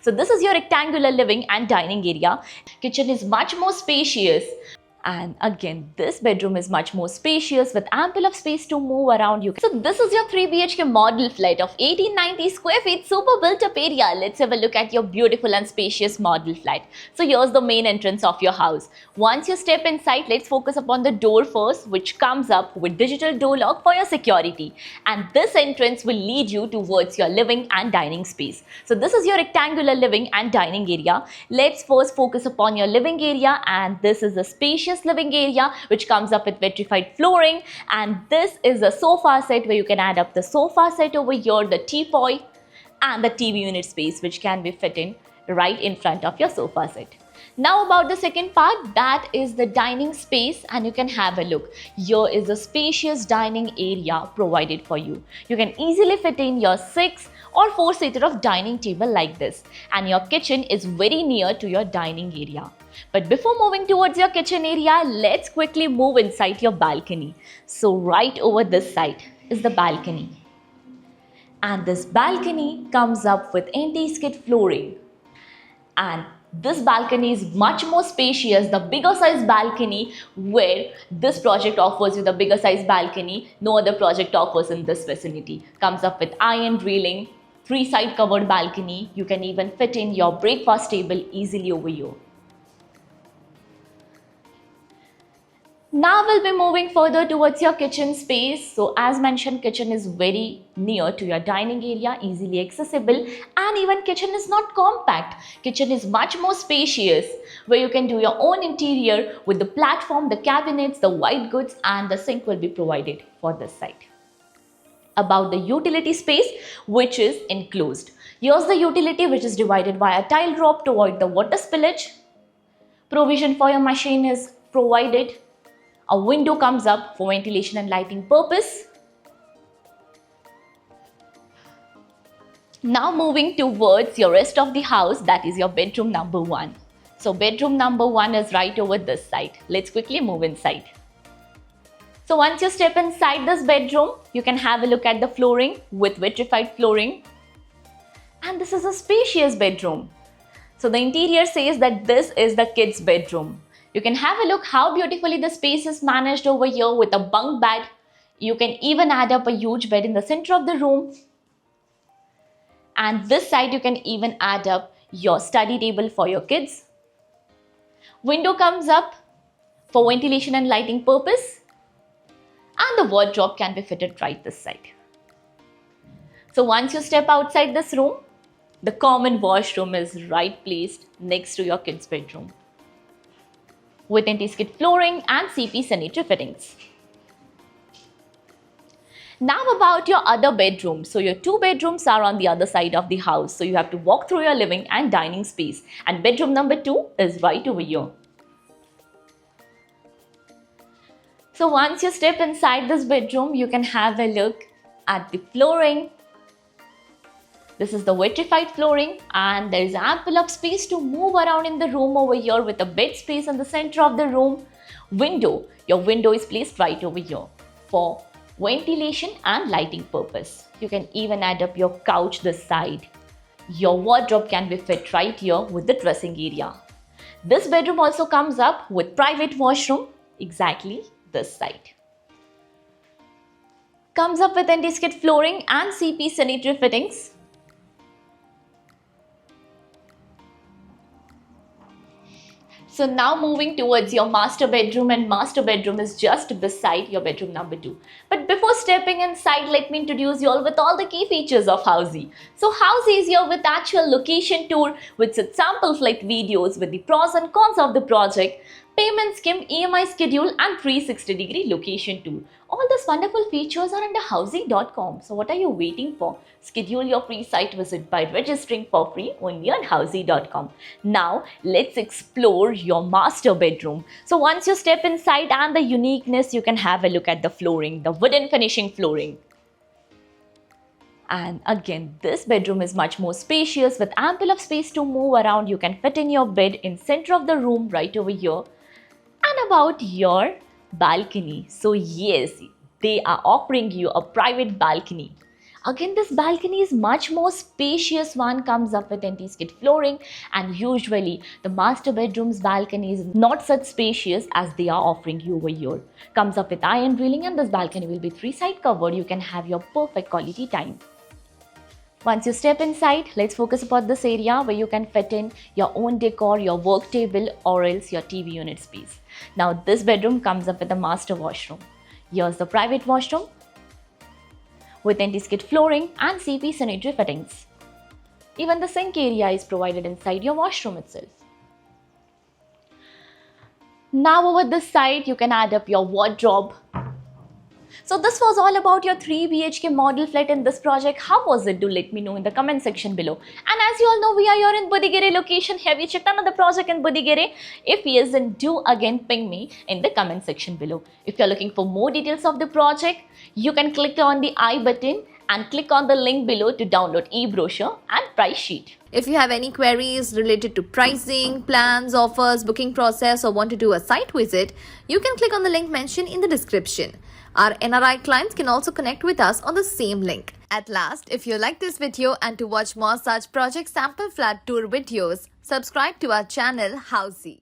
So this is your rectangular living and dining area. Kitchen is much more spacious. And again, this bedroom is much more spacious with ample of space to move around you. So this is your 3 BHK model flat of 1890 square feet super built up area. Let's have a look at your beautiful and spacious model flat. So here's the main entrance of your house. Once you step inside, let's focus upon the door first, which comes up with digital door lock for your security. And this entrance will lead you towards your living and dining space. So this is your rectangular living and dining area. Let's first focus upon your living area, and this is a spacious living area which comes up with vitrified flooring, and this is a sofa set where you can add up the sofa set over here, the teapot and the TV unit space which can be fit in right in front of your sofa set. Now about the second part, that is the dining space, and you can have a look. Here is a spacious dining area provided for you. You can easily fit in your 6 or 4-seater of dining table like this, and your kitchen is very near to your dining area. But before moving towards your kitchen area, let's quickly move inside your balcony. So right over this side is the balcony. And this balcony comes up with anti-skid flooring. And this balcony is much more spacious, the bigger size balcony, where this project offers you the bigger size balcony. No other project offers in this vicinity. Comes up with iron railing, 3-side covered balcony. You can even fit in your breakfast table easily over here. Now we'll be moving further towards your kitchen space. So as mentioned, kitchen is very near to your dining area, easily accessible, and even kitchen is not compact. Kitchen is much more spacious, where you can do your own interior with the platform, the cabinets, the white goods, and the sink will be provided for this side. About the utility space, which is enclosed. Here's the utility, which is divided by a tile drop to avoid the water spillage. Provision for your machine is provided. A window comes up for ventilation and lighting purpose. Now moving towards your rest of the house, that is your bedroom number 1. So bedroom number 1 is right over this side. Let's quickly move inside. So once you step inside this bedroom, you can have a look at the flooring with vitrified flooring. And this is a spacious bedroom. So the interior says that this is the kids' bedroom. You can have a look how beautifully the space is managed over here with a bunk bed. You can even add up a huge bed in the center of the room. And this side you can even add up your study table for your kids. Window comes up for ventilation and lighting purpose. And the wardrobe can be fitted right this side. So once you step outside this room, the common washroom is right placed next to your kids' bedroom, with anti-skid flooring and CP sanitary fittings. Now about your other bedrooms. So your 2 bedrooms are on the other side of the house. So you have to walk through your living and dining space. And bedroom number 2 is right over here. So once you step inside this bedroom, you can have a look at the flooring. This is the vitrified flooring, and there is ample of space to move around in the room over here with a bed space in the center of the room. Window. Your window is placed right over here for ventilation and lighting purpose. You can even add up your couch this side. Your wardrobe can be fit right here with the dressing area. This bedroom also comes up with private washroom exactly this side. Comes up with anti-skid flooring and CP sanitary fittings. So now moving towards your master bedroom, and master bedroom is just beside your bedroom number 2. But before stepping inside, let me introduce you all with all the key features of Housey. So Housey is here with actual location tour with sample flight videos with the pros and cons of the project, payment scheme, EMI schedule and 360-degree location tour. All these wonderful features are under Housey.com. So what are you waiting for? Schedule your free site visit by registering for free only on Housey.com. Now let's explore your master bedroom. So once you step inside and the uniqueness, you can have a look at the flooring, the wooden finishing flooring. And again, this bedroom is much more spacious with ample of space to move around. You can fit in your bed in center of the room right over here. And about your balcony. So yes, they are offering you a private balcony. Again, this balcony is much more spacious one, comes up with anti-skid flooring, and usually the master bedroom's balcony is not such spacious as they are offering you over here. Comes up with iron railing, and this balcony will be 3-side covered. You can have your perfect quality time. Once you step inside, let's focus upon this area where you can fit in your own decor, your work table, or else your TV unit space. Now this bedroom comes up with a master washroom. Here's the private washroom with anti-skid flooring and CP sanitary fittings. Even the sink area is provided inside your washroom itself. Now over this side, you can add up your wardrobe. So this was all about your 3 BHK model flat in this project. How was it? Do let me know in the comment section below. And as you all know, we are here in Budigere location. Have you checked another project in Budigere? If yes, then do again ping me in the comment section below. If you're looking for more details of the project, you can click on the I button and click on the link below to download e-brochure and price sheet. If you have any queries related to pricing, plans, offers, booking process, or want to do a site visit, you can click on the link mentioned in the description. Our NRI clients can also connect with us on the same link. At last, if you like this video and to watch more such project sample flat tour videos, subscribe to our channel Housey.